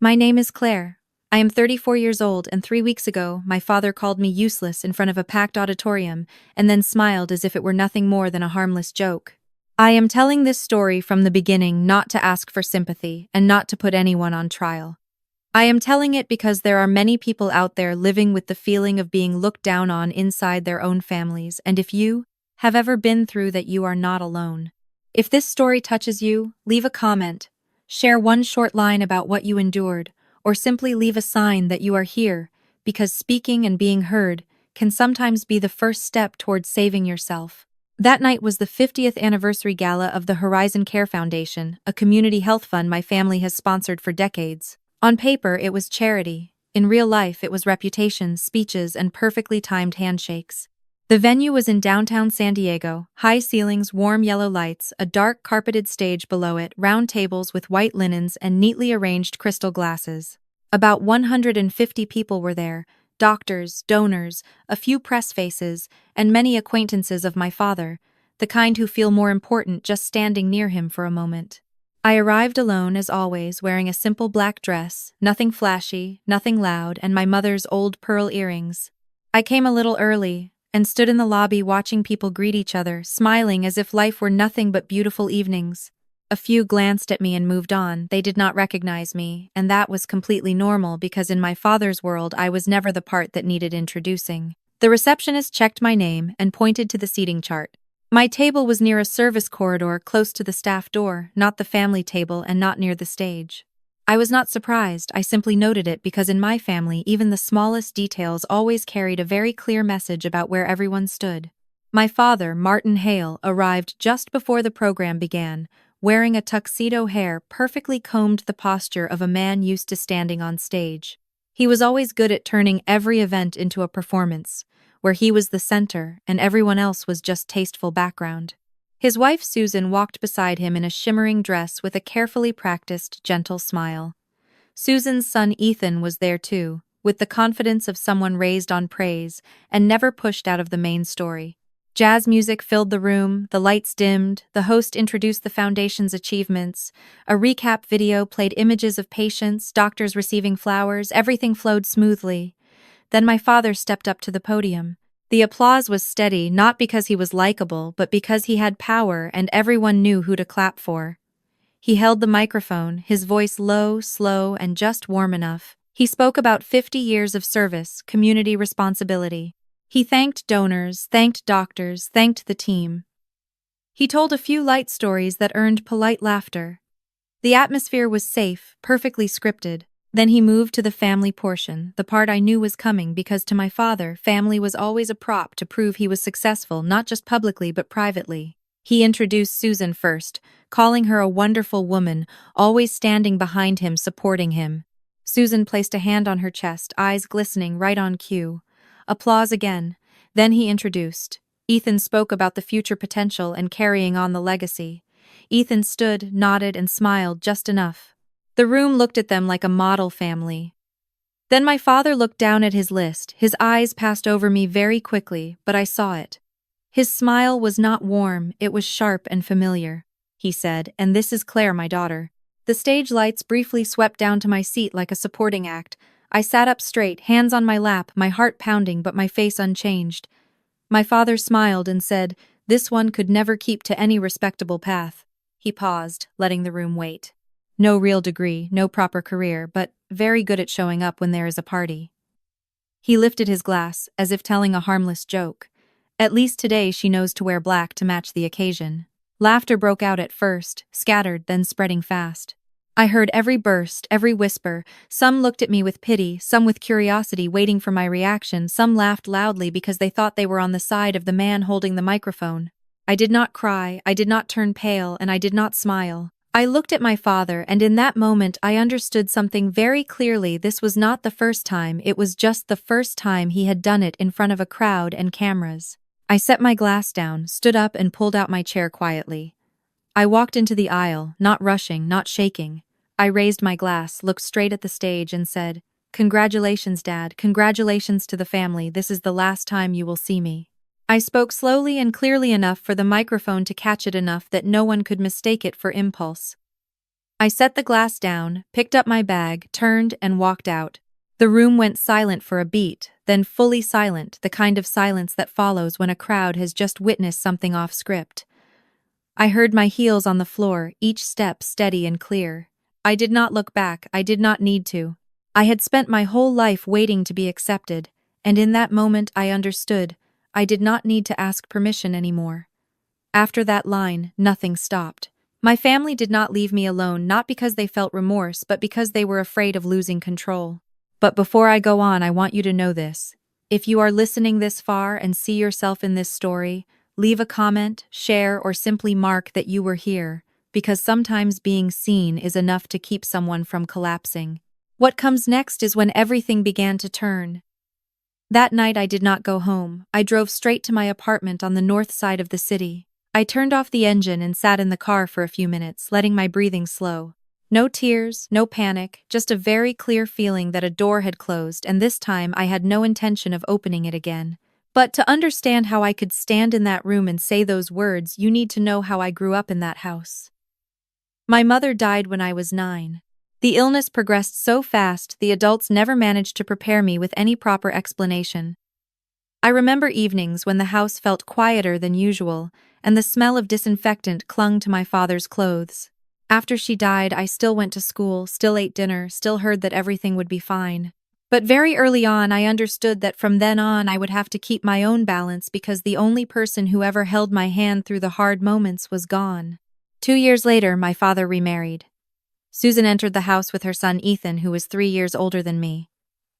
My name is Claire. I am 34 years old, and 3 weeks ago, my father called me useless in front of a packed auditorium and then smiled as if it were nothing more than a harmless joke. I am telling this story from the beginning not to ask for sympathy and not to put anyone on trial. I am telling it because there are many people out there living with the feeling of being looked down on inside their own families, and if you have ever been through that, you are not alone. If this story touches you, leave a comment, share one short line about what you endured, or simply leave a sign that you are here, because speaking and being heard can sometimes be the first step towards saving yourself. That night was the 50th anniversary gala of the Horizon Care Foundation, a community health fund my family has sponsored for decades. On paper, it was charity. In real life, it was reputation, speeches, and perfectly timed handshakes. The venue was in downtown San Diego, high ceilings, warm yellow lights, a dark carpeted stage below it, round tables with white linens, and neatly arranged crystal glasses. About 150 people were there, doctors, donors, a few press faces, and many acquaintances of my father, the kind who feel more important just standing near him for a moment. I arrived alone, as always, wearing a simple black dress, nothing flashy, nothing loud, and my mother's old pearl earrings. I came a little early and stood in the lobby watching people greet each other, smiling as if life were nothing but beautiful evenings. A few glanced at me and moved on. They did not recognize me, and that was completely normal because in my father's world I was never the part that needed introducing. The receptionist checked my name and pointed to the seating chart. My table was near a service corridor close to the staff door, not the family table and not near the stage. I was not surprised, I simply noted it because in my family even the smallest details always carried a very clear message about where everyone stood. My father, Martin Hale, arrived just before the program began, wearing a tuxedo, hair perfectly combed, the posture of a man used to standing on stage. He was always good at turning every event into a performance, where he was the center and everyone else was just tasteful background. His wife Susan walked beside him in a shimmering dress with a carefully practiced, gentle smile. Susan's son Ethan was there too, with the confidence of someone raised on praise and never pushed out of the main story. Jazz music filled the room, the lights dimmed, the host introduced the foundation's achievements, a recap video played images of patients, doctors receiving flowers, everything flowed smoothly. Then my father stepped up to the podium. The applause was steady, not because he was likable, but because he had power and everyone knew who to clap for. He held the microphone, his voice low, slow, and just warm enough. He spoke about 50 years of service, community responsibility. He thanked donors, thanked doctors, thanked the team. He told a few light stories that earned polite laughter. The atmosphere was safe, perfectly scripted. Then he moved to the family portion, the part I knew was coming because to my father, family was always a prop to prove he was successful, not just publicly but privately. He introduced Susan first, calling her a wonderful woman, always standing behind him, supporting him. Susan placed a hand on her chest, eyes glistening, right on cue. Applause again. Then he introduced. Ethan spoke about the future potential and carrying on the legacy. Ethan stood, nodded, and smiled just enough. The room looked at them like a model family. Then my father looked down at his list. His eyes passed over me very quickly, but I saw it. His smile was not warm, it was sharp and familiar. He said, "And this is Claire, my daughter." The stage lights briefly swept down to my seat like a supporting act. I sat up straight, hands on my lap, my heart pounding but my face unchanged. My father smiled and said, "This one could never keep to any respectable path." He paused, letting the room wait. No real degree, no proper career, but very good at showing up when there is a party. He lifted his glass, as if telling a harmless joke. At least today she knows to wear black to match the occasion. Laughter broke out at first, scattered, then spreading fast. I heard every burst, every whisper. Some looked at me with pity, some with curiosity waiting for my reaction, some laughed loudly because they thought they were on the side of the man holding the microphone. I did not cry, I did not turn pale, and I did not smile. I looked at my father, and in that moment I understood something very clearly. This was not the first time, it was just the first time he had done it in front of a crowd and cameras. I set my glass down, stood up, and pulled out my chair quietly. I walked into the aisle, not rushing, not shaking. I raised my glass, looked straight at the stage, and said, "Congratulations, Dad, congratulations to the family, this is the last time you will see me." I spoke slowly and clearly enough for the microphone to catch it enough that no one could mistake it for impulse. I set the glass down, picked up my bag, turned, and walked out. The room went silent for a beat, then fully silent, the kind of silence that follows when a crowd has just witnessed something off script. I heard my heels on the floor, each step steady and clear. I did not look back, I did not need to. I had spent my whole life waiting to be accepted, and in that moment I understood. I did not need to ask permission anymore. After that line, nothing stopped. My family did not leave me alone, not because they felt remorse, but because they were afraid of losing control. But before I go on, I want you to know this. If you are listening this far and see yourself in this story, leave a comment, share, or simply mark that you were here, because sometimes being seen is enough to keep someone from collapsing. What comes next is when everything began to turn. That night I did not go home. I drove straight to my apartment on the north side of the city. I turned off the engine and sat in the car for a few minutes, letting my breathing slow. No tears, no panic, just a very clear feeling that a door had closed, and this time I had no intention of opening it again. But to understand how I could stand in that room and say those words, you need to know how I grew up in that house. My mother died when I was 9. The illness progressed so fast, the adults never managed to prepare me with any proper explanation. I remember evenings when the house felt quieter than usual, and the smell of disinfectant clung to my father's clothes. After she died, I still went to school, still ate dinner, still heard that everything would be fine. But very early on, I understood that from then on I would have to keep my own balance because the only person who ever held my hand through the hard moments was gone. 2 years later, my father remarried. Susan entered the house with her son Ethan, who was 3 years older than me.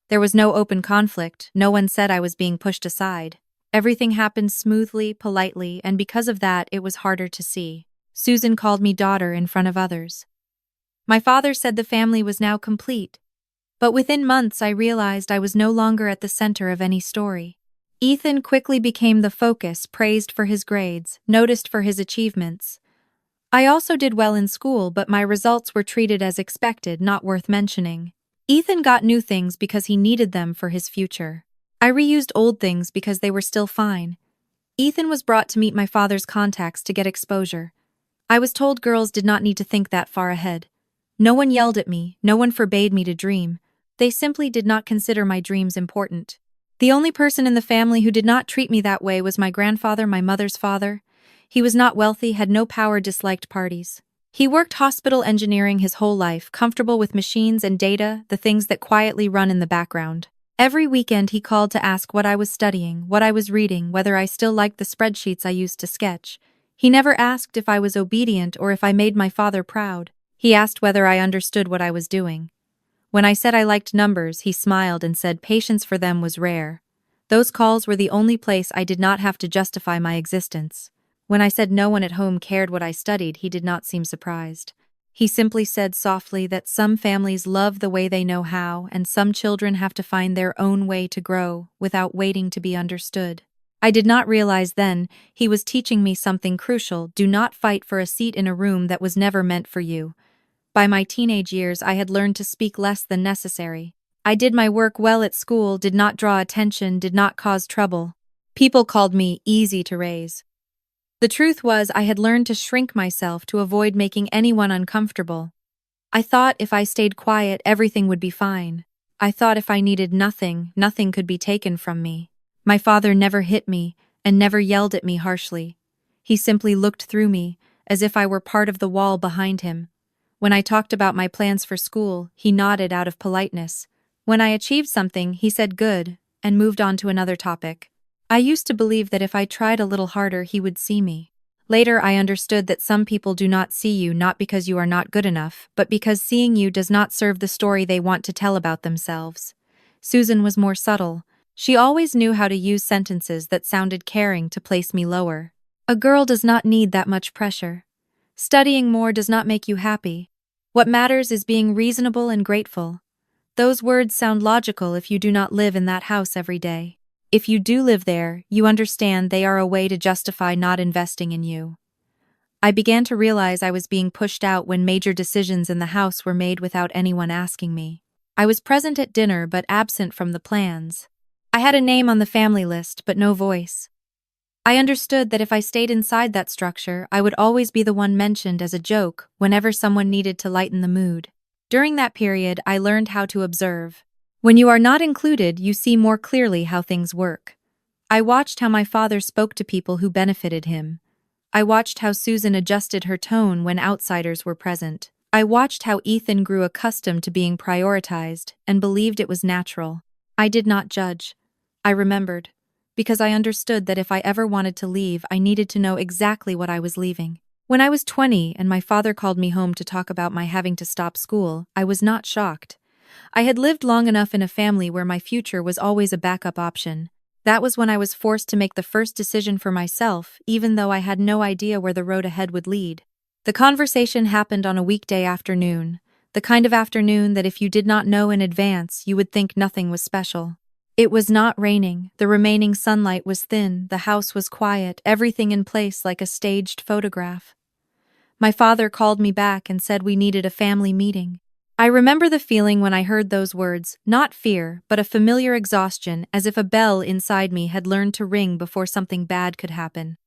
There was no open conflict, no one said I was being pushed aside. Everything happened smoothly, politely, and because of that, it was harder to see. Susan called me daughter in front of others. My father said the family was now complete. But within months I realized I was no longer at the center of any story. Ethan quickly became the focus, praised for his grades, noticed for his achievements. I also did well in school, but my results were treated as expected, not worth mentioning. Ethan got new things because he needed them for his future. I reused old things because they were still fine. Ethan was brought to meet my father's contacts to get exposure. I was told girls did not need to think that far ahead. No one yelled at me, no one forbade me to dream. They simply did not consider my dreams important. The only person in the family who did not treat me that way was my grandfather, my mother's father. He was not wealthy, had no power, disliked parties. He worked hospital engineering his whole life, comfortable with machines and data, the things that quietly run in the background. Every weekend he called to ask what I was studying, what I was reading, whether I still liked the spreadsheets I used to sketch. He never asked if I was obedient or if I made my father proud. He asked whether I understood what I was doing. When I said I liked numbers, he smiled and said patience for them was rare. Those calls were the only place I did not have to justify my existence. When I said no one at home cared what I studied, he did not seem surprised. He simply said softly that some families love the way they know how, and some children have to find their own way to grow without waiting to be understood. I did not realize then he was teaching me something crucial: do not fight for a seat in a room that was never meant for you. By my teenage years, I had learned to speak less than necessary. I did my work well at school, did not draw attention, did not cause trouble. People called me easy to raise. The truth was, I had learned to shrink myself to avoid making anyone uncomfortable. I thought if I stayed quiet, everything would be fine. I thought if I needed nothing, nothing could be taken from me. My father never hit me and never yelled at me harshly. He simply looked through me, as if I were part of the wall behind him. When I talked about my plans for school, he nodded out of politeness. When I achieved something, he said good, and moved on to another topic. I used to believe that if I tried a little harder, he would see me. Later, I understood that some people do not see you not because you are not good enough, but because seeing you does not serve the story they want to tell about themselves. Susan was more subtle. She always knew how to use sentences that sounded caring to place me lower. A girl does not need that much pressure. Studying more does not make you happy. What matters is being reasonable and grateful. Those words sound logical if you do not live in that house every day. If you do live there, you understand they are a way to justify not investing in you. I began to realize I was being pushed out when major decisions in the house were made without anyone asking me. I was present at dinner but absent from the plans. I had a name on the family list but no voice. I understood that if I stayed inside that structure, I would always be the one mentioned as a joke whenever someone needed to lighten the mood. During that period, I learned how to observe. When you are not included, you see more clearly how things work. I watched how my father spoke to people who benefited him. I watched how Susan adjusted her tone when outsiders were present. I watched how Ethan grew accustomed to being prioritized and believed it was natural. I did not judge. I remembered. Because I understood that if I ever wanted to leave, I needed to know exactly what I was leaving. When I was 20 and my father called me home to talk about my having to stop school, I was not shocked. I had lived long enough in a family where my future was always a backup option. That was when I was forced to make the first decision for myself, even though I had no idea where the road ahead would lead. The conversation happened on a weekday afternoon, the kind of afternoon that if you did not know in advance, you would think nothing was special. It was not raining, the remaining sunlight was thin, the house was quiet, everything in place like a staged photograph. My father called me back and said we needed a family meeting. I remember the feeling when I heard those words, not fear, but a familiar exhaustion, as if a bell inside me had learned to ring before something bad could happen.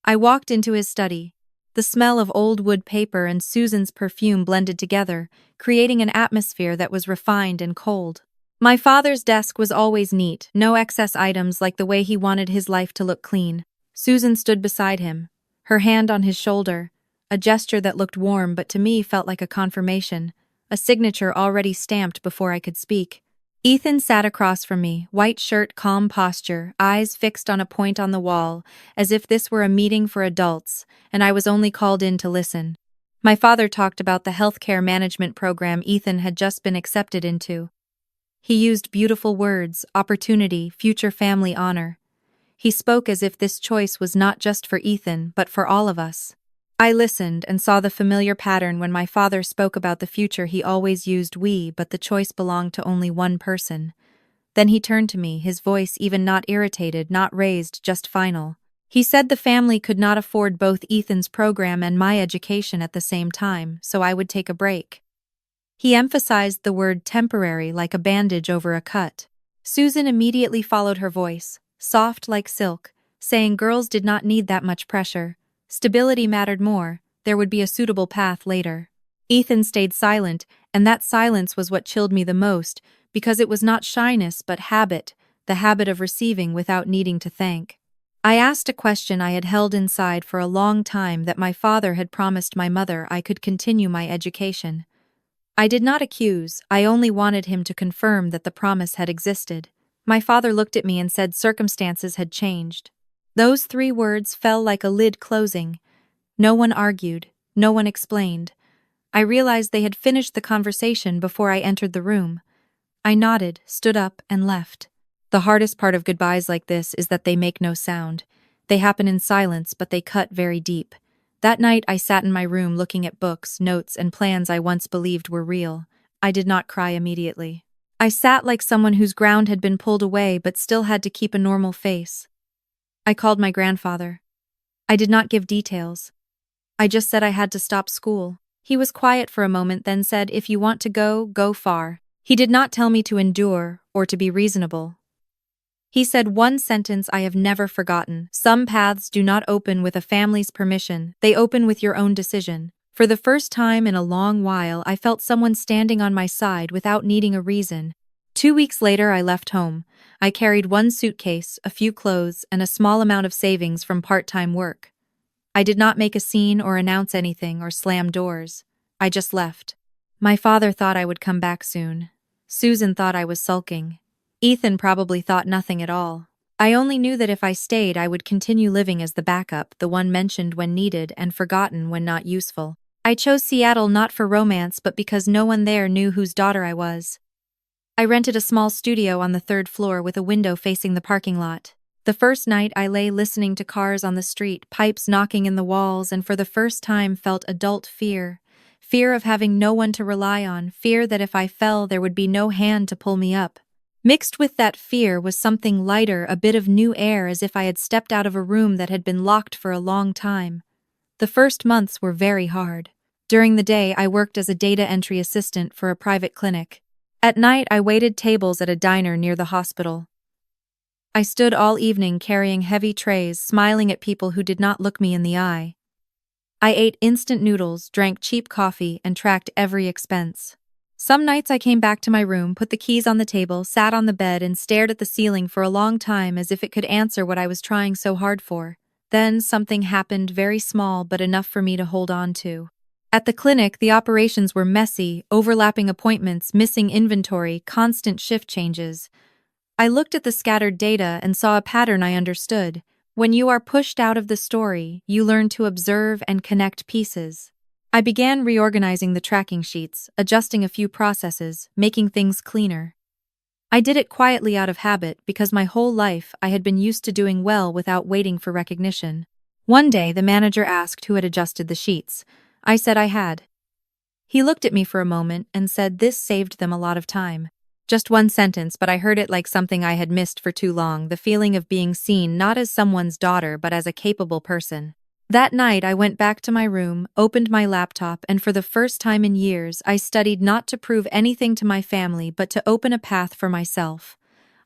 I walked into his study. The smell of old wood paper and Susan's perfume blended together, creating an atmosphere that was refined and cold. My father's desk was always neat, no excess items like the way he wanted his life to look clean. Susan stood beside him, her hand on his shoulder, a gesture that looked warm but to me felt like a confirmation. A signature already stamped before I could speak. Ethan sat across from me, white shirt, calm posture, eyes fixed on a point on the wall, as if this were a meeting for adults, and I was only called in to listen. My father talked about the healthcare management program Ethan had just been accepted into. He used beautiful words, opportunity, future family honor. He spoke as if this choice was not just for Ethan, but for all of us. I listened and saw the familiar pattern when my father spoke about the future. He always used we, but the choice belonged to only one person. Then he turned to me, his voice even not irritated, not raised, just final. He said the family could not afford both Ethan's program and my education at the same time, so I would take a break. He emphasized the word temporary like a bandage over a cut. Susan immediately followed her voice, soft like silk, saying girls did not need that much pressure. Stability mattered more, there would be a suitable path later. Ethan stayed silent, and that silence was what chilled me the most, because it was not shyness but habit, the habit of receiving without needing to thank. I asked a question I had held inside for a long time that my father had promised my mother I could continue my education. I did not accuse, I only wanted him to confirm that the promise had existed. My father looked at me and said circumstances had changed. Those 3 words fell like a lid closing. No one argued, no one explained. I realized they had finished the conversation before I entered the room. I nodded, stood up, and left. The hardest part of goodbyes like this is that they make no sound. They happen in silence, but they cut very deep. That night I sat in my room looking at books, notes, and plans I once believed were real. I did not cry immediately. I sat like someone whose ground had been pulled away but still had to keep a normal face. I called my grandfather. I did not give details. I just said I had to stop school. He was quiet for a moment, then said, "If you want to go, go far." He did not tell me to endure or to be reasonable. He said one sentence I have never forgotten. Some paths do not open with a family's permission, they open with your own decision. For the first time in a long while, I felt someone standing on my side without needing a reason. 2 weeks later, I left home. I carried one suitcase, a few clothes, and a small amount of savings from part-time work. I did not make a scene or announce anything or slam doors. I just left. My father thought I would come back soon. Susan thought I was sulking. Ethan probably thought nothing at all. I only knew that if I stayed, I would continue living as the backup, the one mentioned when needed and forgotten when not useful. I chose Seattle not for romance but because no one there knew whose daughter I was. I rented a small studio on the 3rd floor with a window facing the parking lot. The first night I lay listening to cars on the street, pipes knocking in the walls, and for the first time felt adult fear. Fear of having no one to rely on, fear that if I fell there would be no hand to pull me up. Mixed with that fear was something lighter, a bit of new air, as if I had stepped out of a room that had been locked for a long time. The first months were very hard. During the day I worked as a data entry assistant for a private clinic. At night I waited tables at a diner near the hospital. I stood all evening carrying heavy trays, smiling at people who did not look me in the eye. I ate instant noodles, drank cheap coffee, and tracked every expense. Some nights I came back to my room, put the keys on the table, sat on the bed, and stared at the ceiling for a long time as if it could answer what I was trying so hard for. Then something happened, very small but enough for me to hold on to. At the clinic, the operations were messy, overlapping appointments, missing inventory, constant shift changes. I looked at the scattered data and saw a pattern I understood. When you are pushed out of the story, you learn to observe and connect pieces. I began reorganizing the tracking sheets, adjusting a few processes, making things cleaner. I did it quietly out of habit because my whole life I had been used to doing well without waiting for recognition. One day, the manager asked who had adjusted the sheets. I said I had. He looked at me for a moment and said this saved them a lot of time. Just one sentence, but I heard it like something I had missed for too long, the feeling of being seen not as someone's daughter but as a capable person. That night, I went back to my room, opened my laptop, and for the first time in years, I studied not to prove anything to my family but to open a path for myself.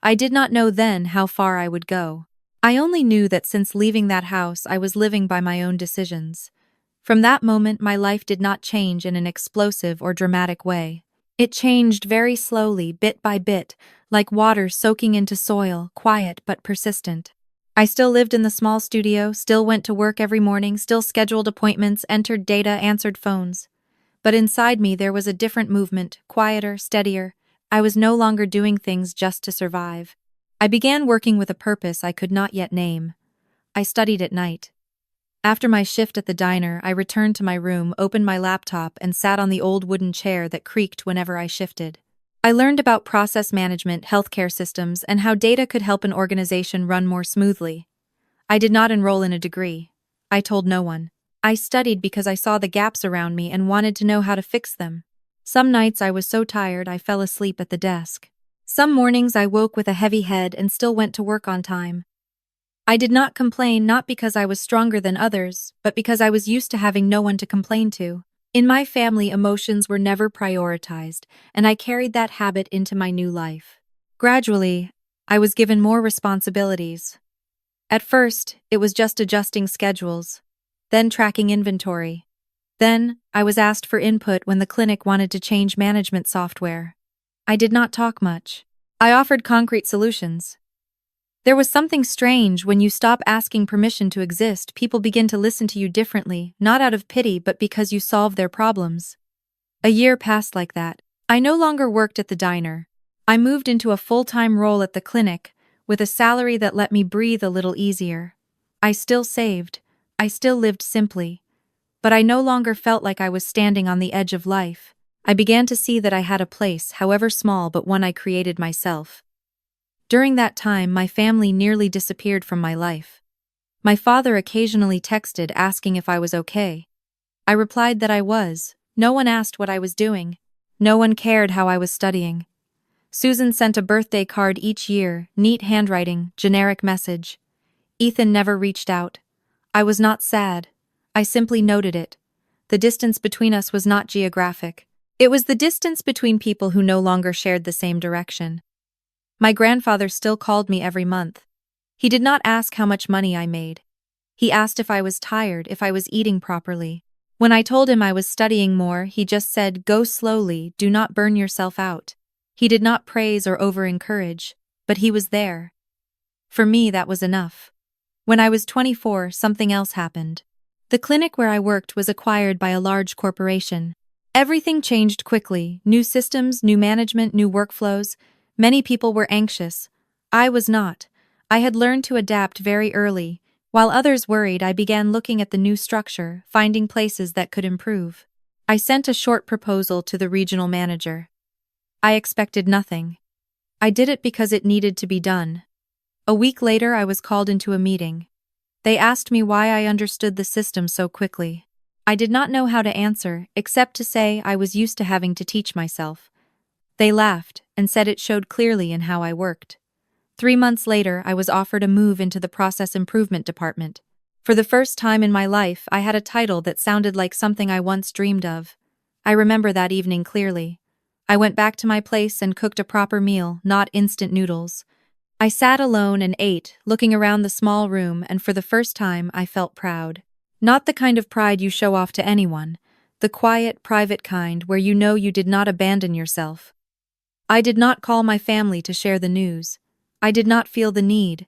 I did not know then how far I would go. I only knew that since leaving that house, I was living by my own decisions. From that moment, my life did not change in an explosive or dramatic way. It changed very slowly, bit by bit, like water soaking into soil, quiet but persistent. I still lived in the small studio, still went to work every morning, still scheduled appointments, entered data, answered phones. But inside me there was a different movement, quieter, steadier. I was no longer doing things just to survive. I began working with a purpose I could not yet name. I studied at night. After my shift at the diner, I returned to my room, opened my laptop, and sat on the old wooden chair that creaked whenever I shifted. I learned about process management, healthcare systems, and how data could help an organization run more smoothly. I did not enroll in a degree. I told no one. I studied because I saw the gaps around me and wanted to know how to fix them. Some nights I was so tired I fell asleep at the desk. Some mornings I woke with a heavy head and still went to work on time. I did not complain, not because I was stronger than others, but because I was used to having no one to complain to. In my family, emotions were never prioritized, and I carried that habit into my new life. Gradually, I was given more responsibilities. At first, it was just adjusting schedules, then tracking inventory. Then, I was asked for input when the clinic wanted to change management software. I did not talk much. I offered concrete solutions. There was something strange when you stop asking permission to exist, people begin to listen to you differently, not out of pity but because you solve their problems. A year passed like that. I no longer worked at the diner. I moved into a full-time role at the clinic, with a salary that let me breathe a little easier. I still saved. I still lived simply. But I no longer felt like I was standing on the edge of life. I began to see that I had a place, however small, but one I created myself. During that time, my family nearly disappeared from my life. My father occasionally texted asking if I was okay. I replied that I was. No one asked what I was doing. No one cared how I was studying. Susan sent a birthday card each year, neat handwriting, generic message. Ethan never reached out. I was not sad. I simply noted it. The distance between us was not geographic. It was the distance between people who no longer shared the same direction. My grandfather still called me every month. He did not ask how much money I made. He asked if I was tired, if I was eating properly. When I told him I was studying more, he just said, "Go slowly, do not burn yourself out." He did not praise or over-encourage, but he was there. For me, that was enough. When I was 24, something else happened. The clinic where I worked was acquired by a large corporation. Everything changed quickly, new systems, new management, new workflows. Many people were anxious. I was not. I had learned to adapt very early. While others worried, I began looking at the new structure, finding places that could improve. I sent a short proposal to the regional manager. I expected nothing. I did it because it needed to be done. A week later, I was called into a meeting. They asked me why I understood the system so quickly. I did not know how to answer, except to say I was used to having to teach myself. They laughed and said it showed clearly in how I worked. 3 months later, I was offered a move into the process improvement department. For the first time in my life, I had a title that sounded like something I once dreamed of. I remember that evening clearly. I went back to my place and cooked a proper meal, not instant noodles. I sat alone and ate, looking around the small room, and for the first time I felt proud. Not the kind of pride you show off to anyone, the quiet, private kind where you know you did not abandon yourself. I did not call my family to share the news. I did not feel the need.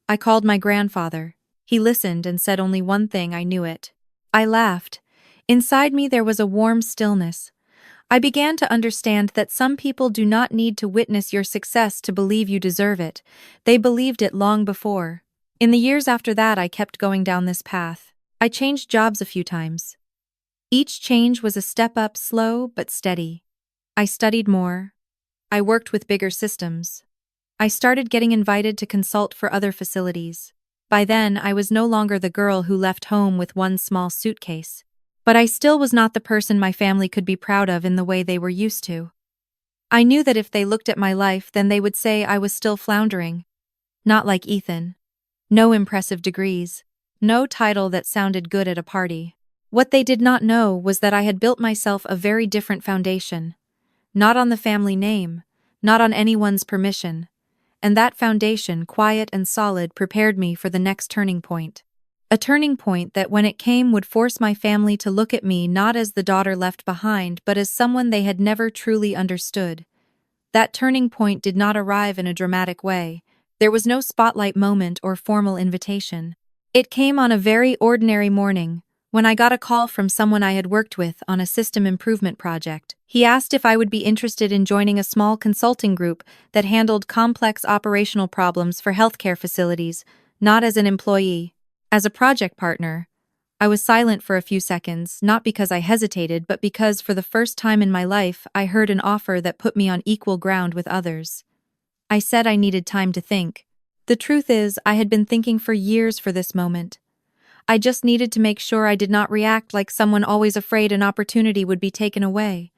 I called my grandfather. He listened and said only one thing. I knew it. I laughed. Inside me there was a warm stillness. I began to understand that some people do not need to witness your success to believe you deserve it. They believed it long before. In the years after that, I kept going down this path. I changed jobs a few times. Each change was a step up, slow but steady. I studied more. I worked with bigger systems. I started getting invited to consult for other facilities. By then, I was no longer the girl who left home with one small suitcase. But I still was not the person my family could be proud of in the way they were used to. I knew that if they looked at my life, then they would say I was still floundering. Not like Ethan. No impressive degrees. No title that sounded good at a party. What they did not know was that I had built myself a very different foundation. Not on the family name, not on anyone's permission. And that foundation, quiet and solid, prepared me for the next turning point. A turning point that, when it came, would force my family to look at me not as the daughter left behind, but as someone they had never truly understood. That turning point did not arrive in a dramatic way. There was no spotlight moment or formal invitation. It came on a very ordinary morning, when I got a call from someone I had worked with on a system improvement project. He asked if I would be interested in joining a small consulting group that handled complex operational problems for healthcare facilities, not as an employee. As a project partner. I was silent for a few seconds, not because I hesitated, but because for the first time in my life I heard an offer that put me on equal ground with others. I said I needed time to think. The truth is, I had been thinking for years for this moment. I just needed to make sure I did not react like someone always afraid an opportunity would be taken away.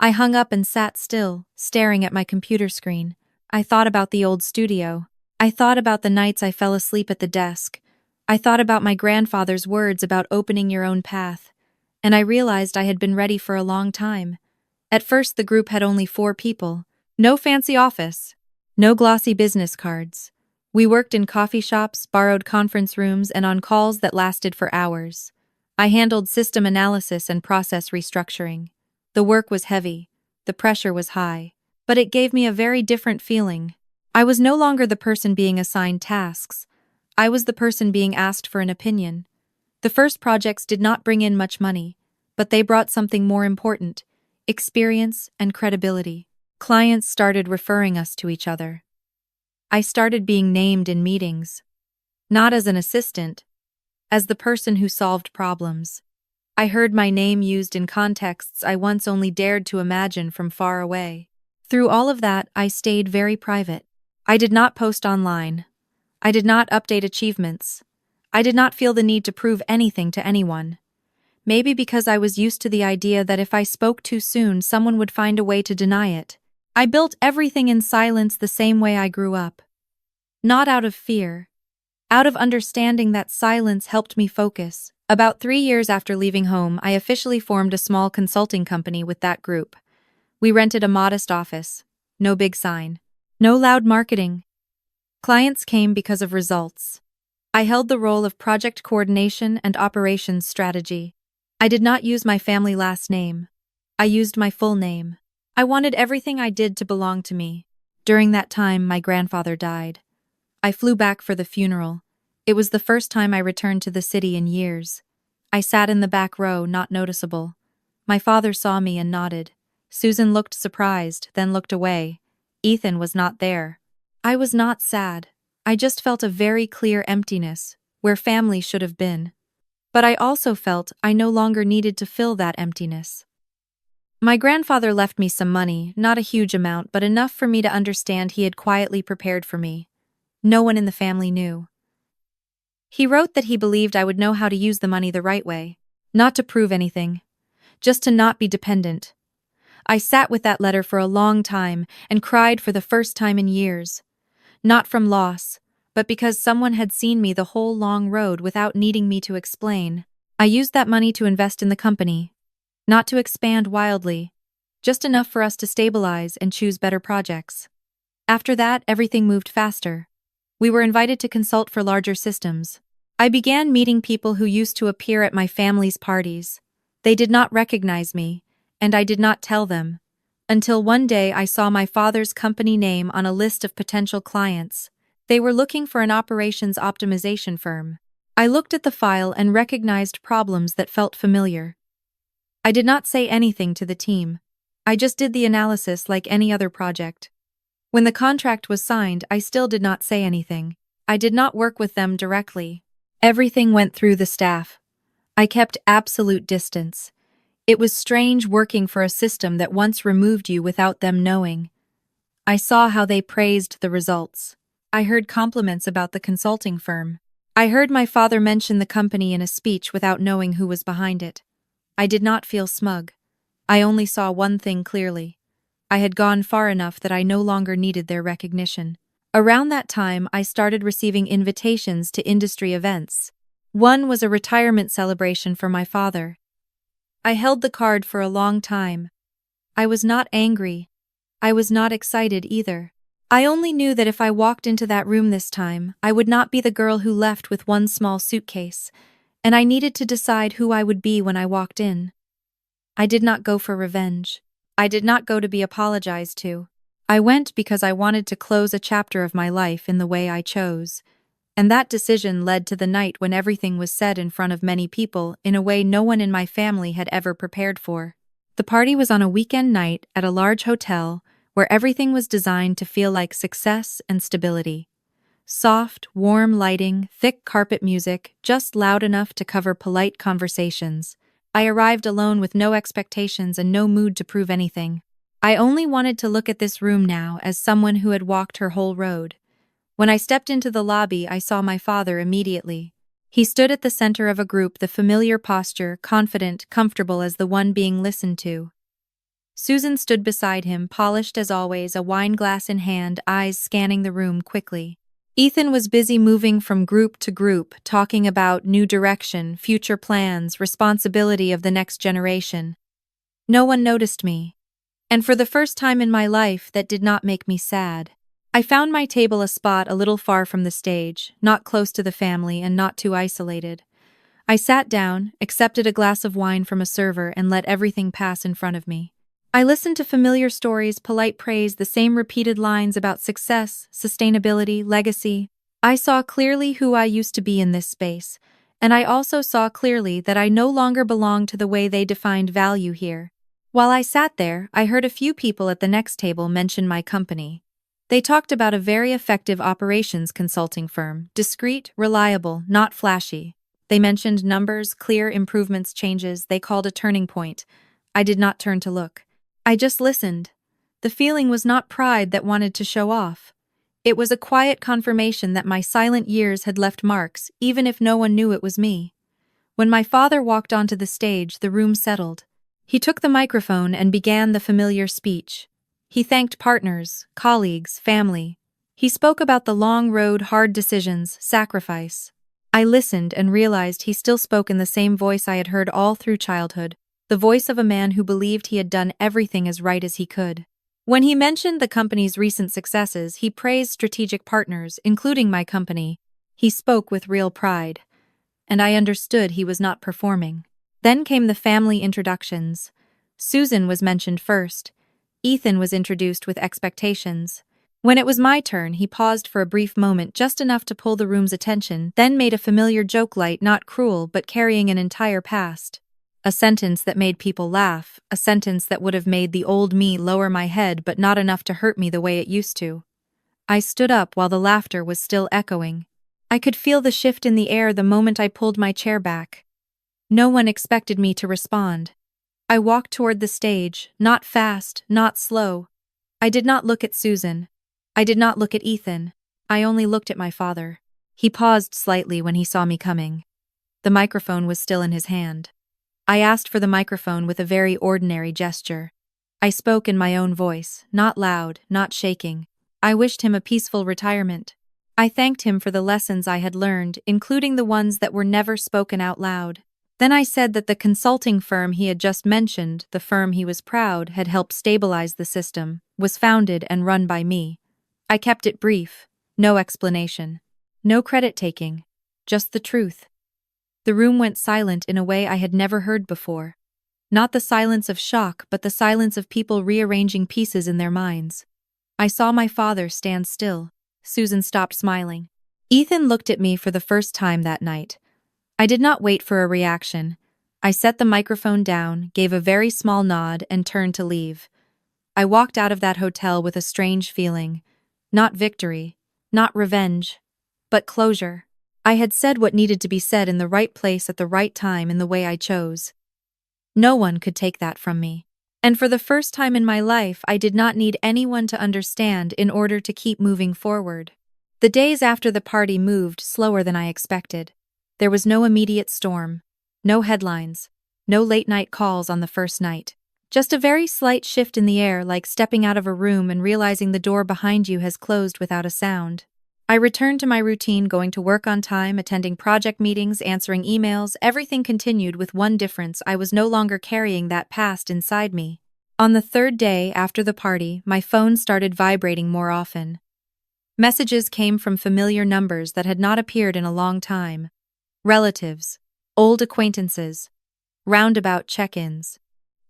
I hung up and sat still, staring at my computer screen. I thought about the old studio. I thought about the nights I fell asleep at the desk. I thought about my grandfather's words about opening your own path, and I realized I had been ready for a long time. At first, the group had only 4 people. No fancy office. No glossy business cards. We worked in coffee shops, borrowed conference rooms, and on calls that lasted for hours. I handled system analysis and process restructuring. The work was heavy. The pressure was high. But it gave me a very different feeling. I was no longer the person being assigned tasks. I was the person being asked for an opinion. The first projects did not bring in much money, but they brought something more important: experience and credibility. Clients started referring us to each other. I started being named in meetings. Not as an assistant, as the person who solved problems. I heard my name used in contexts I once only dared to imagine from far away. Through all of that, I stayed very private. I did not post online. I did not update achievements. I did not feel the need to prove anything to anyone. Maybe because I was used to the idea that if I spoke too soon, someone would find a way to deny it. I built everything in silence the same way I grew up. Not out of fear. Out of understanding that silence helped me focus. About 3 years after leaving home, I officially formed a small consulting company with that group. We rented a modest office. No big sign. No loud marketing. Clients came because of results. I held the role of project coordination and operations strategy. I did not use my family last name. I used my full name. I wanted everything I did to belong to me. During that time, my grandfather died. I flew back for the funeral. It was the first time I returned to the city in years. I sat in the back row, not noticeable. My father saw me and nodded. Susan looked surprised, then looked away. Ethan was not there. I was not sad. I just felt a very clear emptiness, where family should have been. But I also felt I no longer needed to fill that emptiness. My grandfather left me some money, not a huge amount, but enough for me to understand he had quietly prepared for me. No one in the family knew. He wrote that he believed I would know how to use the money the right way. Not to prove anything. Just to not be dependent. I sat with that letter for a long time and cried for the first time in years. Not from loss, but because someone had seen me the whole long road without needing me to explain. I used that money to invest in the company. Not to expand wildly. Just enough for us to stabilize and choose better projects. After that, everything moved faster. We were invited to consult for larger systems. I began meeting people who used to appear at my family's parties. They did not recognize me, and I did not tell them. Until one day I saw my father's company name on a list of potential clients. They were looking for an operations optimization firm. I looked at the file and recognized problems that felt familiar. I did not say anything to the team. I just did the analysis like any other project. When the contract was signed, I still did not say anything. I did not work with them directly. Everything went through the staff. I kept absolute distance. It was strange working for a system that once removed you without them knowing. I saw how they praised the results. I heard compliments about the consulting firm. I heard my father mention the company in a speech without knowing who was behind it. I did not feel smug. I only saw one thing clearly. I had gone far enough that I no longer needed their recognition. Around that time, I started receiving invitations to industry events. One was a retirement celebration for my father. I held the card for a long time. I was not angry. I was not excited either. I only knew that if I walked into that room this time, I would not be the girl who left with one small suitcase, and I needed to decide who I would be when I walked in. I did not go for revenge. I did not go to be apologized to. I went because I wanted to close a chapter of my life in the way I chose. And that decision led to the night when everything was said in front of many people in a way no one in my family had ever prepared for. The party was on a weekend night at a large hotel where everything was designed to feel like success and stability. Soft, warm lighting, thick carpet music, just loud enough to cover polite conversations. I arrived alone with no expectations and no mood to prove anything. I only wanted to look at this room now as someone who had walked her whole road. When I stepped into the lobby, I saw my father immediately. He stood at the center of a group, the familiar posture, confident, comfortable as the one being listened to. Susan stood beside him, polished as always, a wine glass in hand, eyes scanning the room quickly. Ethan was busy moving from group to group, talking about new direction, future plans, responsibility of the next generation. No one noticed me. And for the first time in my life, that did not make me sad. I found my table a spot a little far from the stage, not close to the family and not too isolated. I sat down, accepted a glass of wine from a server, and let everything pass in front of me. I listened to familiar stories, polite praise, the same repeated lines about success, sustainability, legacy. I saw clearly who I used to be in this space, and I also saw clearly that I no longer belonged to the way they defined value here. While I sat there, I heard a few people at the next table mention my company. They talked about a very effective operations consulting firm, discreet, reliable, not flashy. They mentioned numbers, clear improvements, changes they called a turning point. I did not turn to look. I just listened. The feeling was not pride that wanted to show off. It was a quiet confirmation that my silent years had left marks, even if no one knew it was me. When my father walked onto the stage, the room settled. He took the microphone and began the familiar speech. He thanked partners, colleagues, family. He spoke about the long road, hard decisions, sacrifice. I listened and realized he still spoke in the same voice I had heard all through childhood, the voice of a man who believed he had done everything as right as he could. When he mentioned the company's recent successes, he praised strategic partners, including my company. He spoke with real pride. And I understood he was not performing. Then came the family introductions. Susan was mentioned first. Ethan was introduced with expectations. When it was my turn, he paused for a brief moment, just enough to pull the room's attention, then made a familiar joke, light, not cruel, but carrying an entire past. A sentence that made people laugh, a sentence that would have made the old me lower my head, but not enough to hurt me the way it used to. I stood up while the laughter was still echoing. I could feel the shift in the air the moment I pulled my chair back. No one expected me to respond. I walked toward the stage, not fast, not slow. I did not look at Susan. I did not look at Ethan. I only looked at my father. He paused slightly when he saw me coming. The microphone was still in his hand. I asked for the microphone with a very ordinary gesture. I spoke in my own voice, not loud, not shaking. I wished him a peaceful retirement. I thanked him for the lessons I had learned, including the ones that were never spoken out loud. Then I said that the consulting firm he had just mentioned, the firm he was proud had helped stabilize the system, was founded and run by me. I kept it brief. No explanation. No credit taking. Just the truth. The room went silent in a way I had never heard before. Not the silence of shock, but the silence of people rearranging pieces in their minds. I saw my father stand still. Susan stopped smiling. Ethan looked at me for the first time that night. I did not wait for a reaction. I set the microphone down, gave a very small nod, and turned to leave. I walked out of that hotel with a strange feeling. Not victory, not revenge, but closure. I had said what needed to be said in the right place at the right time in the way I chose. No one could take that from me. And for the first time in my life, I did not need anyone to understand in order to keep moving forward. The days after the party moved slower than I expected. There was no immediate storm, no headlines, no late-night calls on the first night. Just a very slight shift in the air, like stepping out of a room and realizing the door behind you has closed without a sound. I returned to my routine, going to work on time, attending project meetings, answering emails. Everything continued with one difference: I was no longer carrying that past inside me. On the third day after the party, my phone started vibrating more often. Messages came from familiar numbers that had not appeared in a long time. Relatives, old acquaintances, roundabout check-ins.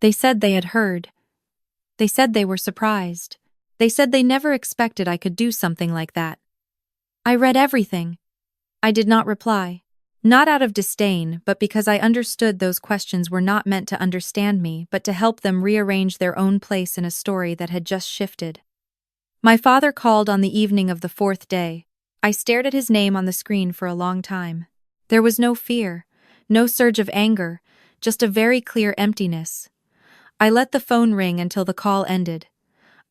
They said they had heard. They said they were surprised. They said they never expected I could do something like that. I read everything. I did not reply. Not out of disdain, but because I understood those questions were not meant to understand me, but to help them rearrange their own place in a story that had just shifted. My father called on the evening of the fourth day. I stared at his name on the screen for a long time. There was no fear, no surge of anger, just a very clear emptiness. I let the phone ring until the call ended.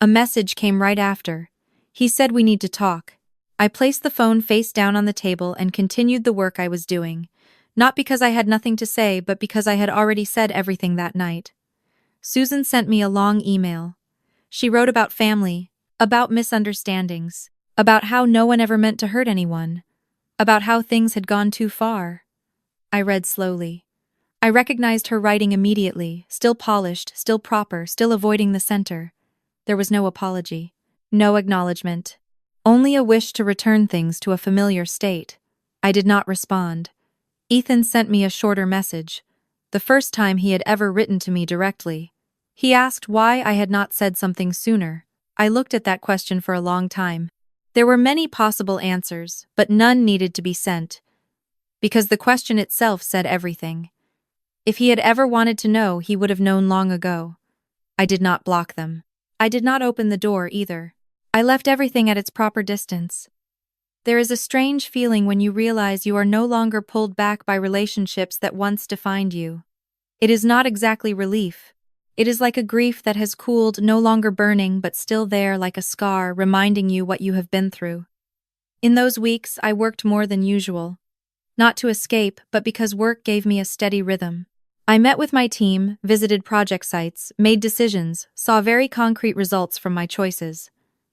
A message came right after. He said, "We need to talk." I placed the phone face down on the table and continued the work I was doing, not because I had nothing to say, but because I had already said everything that night. Susan sent me a long email. She wrote about family, about misunderstandings, about how no one ever meant to hurt anyone, about how things had gone too far. I read slowly. I recognized her writing immediately, still polished, still proper, still avoiding the center. There was no apology, no acknowledgement. Only a wish to return things to a familiar state. I did not respond. Ethan sent me a shorter message, the first time he had ever written to me directly. He asked why I had not said something sooner. I looked at that question for a long time. There were many possible answers, but none needed to be sent, because the question itself said everything. If he had ever wanted to know, he would have known long ago. I did not block them. I did not open the door either. I left everything at its proper distance. There is a strange feeling when you realize you are no longer pulled back by relationships that once defined you. It is not exactly relief. It is like a grief that has cooled, no longer burning, but still there like a scar, reminding you what you have been through. In those weeks, I worked more than usual. Not to escape, but because work gave me a steady rhythm. I met with my team, visited project sites, made decisions, saw very concrete results from my choices.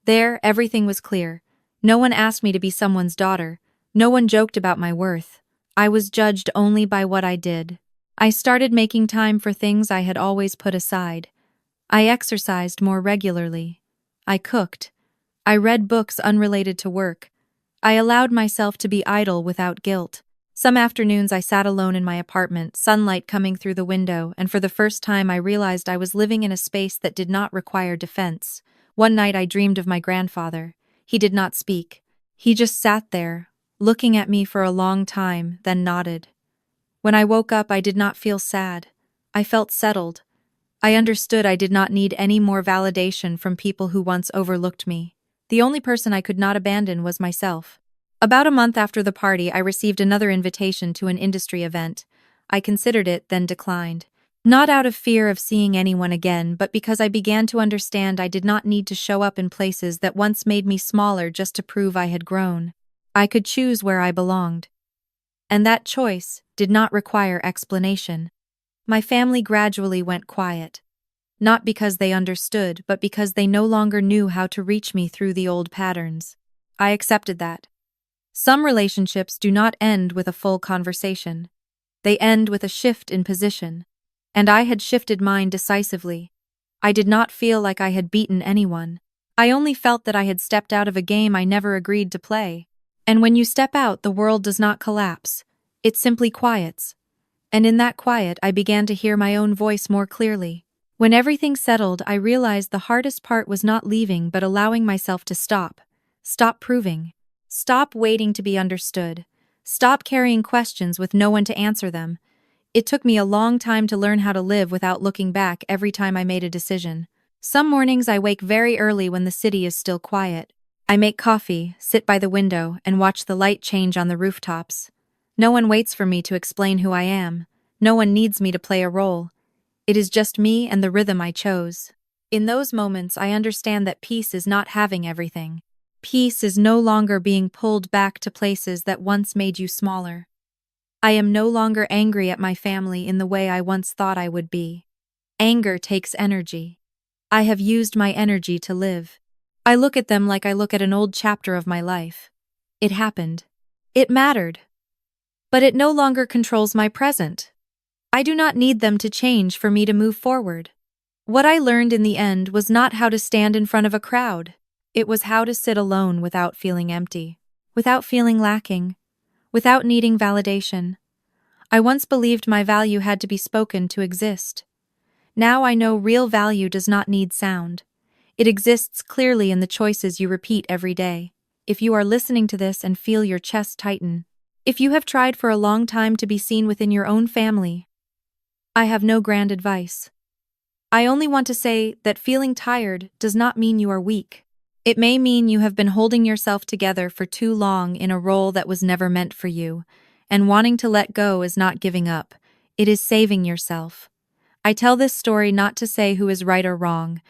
There, everything was clear. No one asked me to be someone's daughter. No one joked about my worth. I was judged only by what I did. I started making time for things I had always put aside. I exercised more regularly. I cooked. I read books unrelated to work. I allowed myself to be idle without guilt. Some afternoons I sat alone in my apartment, sunlight coming through the window, and for the first time I realized I was living in a space that did not require defense. One night I dreamed of my grandfather. He did not speak. He just sat there, looking at me for a long time, then nodded. When I woke up, I did not feel sad. I felt settled. I understood I did not need any more validation from people who once overlooked me. The only person I could not abandon was myself. About a month after the party, I received another invitation to an industry event. I considered it, then declined. Not out of fear of seeing anyone again, but because I began to understand I did not need to show up in places that once made me smaller just to prove I had grown. I could choose where I belonged. And that choice did not require explanation. My family gradually went quiet. Not because they understood, but because they no longer knew how to reach me through the old patterns. I accepted that. Some relationships do not end with a full conversation. They end with a shift in position. And I had shifted mine decisively. I did not feel like I had beaten anyone. I only felt that I had stepped out of a game I never agreed to play. And when you step out, the world does not collapse. It simply quiets. And in that quiet, I began to hear my own voice more clearly. When everything settled, I realized the hardest part was not leaving but allowing myself to stop. Stop proving. Stop waiting to be understood. Stop carrying questions with no one to answer them. It took me a long time to learn how to live without looking back every time I made a decision. Some mornings I wake very early when the city is still quiet. I make coffee, sit by the window, and watch the light change on the rooftops. No one waits for me to explain who I am. No one needs me to play a role. It is just me and the rhythm I chose. In those moments, I understand that peace is not having everything. Peace is no longer being pulled back to places that once made you smaller. I am no longer angry at my family in the way I once thought I would be. Anger takes energy. I have used my energy to live. I look at them like I look at an old chapter of my life. It happened. It mattered. But it no longer controls my present. I do not need them to change for me to move forward. What I learned in the end was not how to stand in front of a crowd. It was how to sit alone without feeling empty, without feeling lacking, without needing validation. I once believed my value had to be spoken to exist. Now I know real value does not need sound. It exists clearly in the choices you repeat every day. If you are listening to this and feel your chest tighten, if you have tried for a long time to be seen within your own family, I have no grand advice. I only want to say that feeling tired does not mean you are weak. It may mean you have been holding yourself together for too long in a role that was never meant for you, and wanting to let go is not giving up. It is saving yourself. I tell this story not to say who is right or wrong.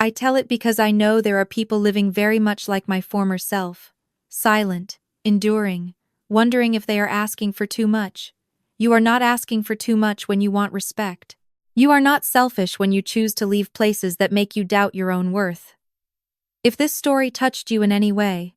I tell it because I know there are people living very much like my former self, silent, enduring, wondering if they are asking for too much. You are not asking for too much when you want respect. You are not selfish when you choose to leave places that make you doubt your own worth. If this story touched you in any way,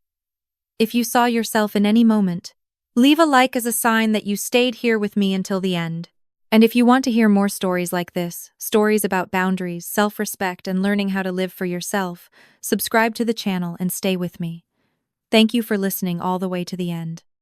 if you saw yourself in any moment, leave a like as a sign that you stayed here with me until the end. And if you want to hear more stories like this, stories about boundaries, self-respect, and learning how to live for yourself, subscribe to the channel and stay with me. Thank you for listening all the way to the end.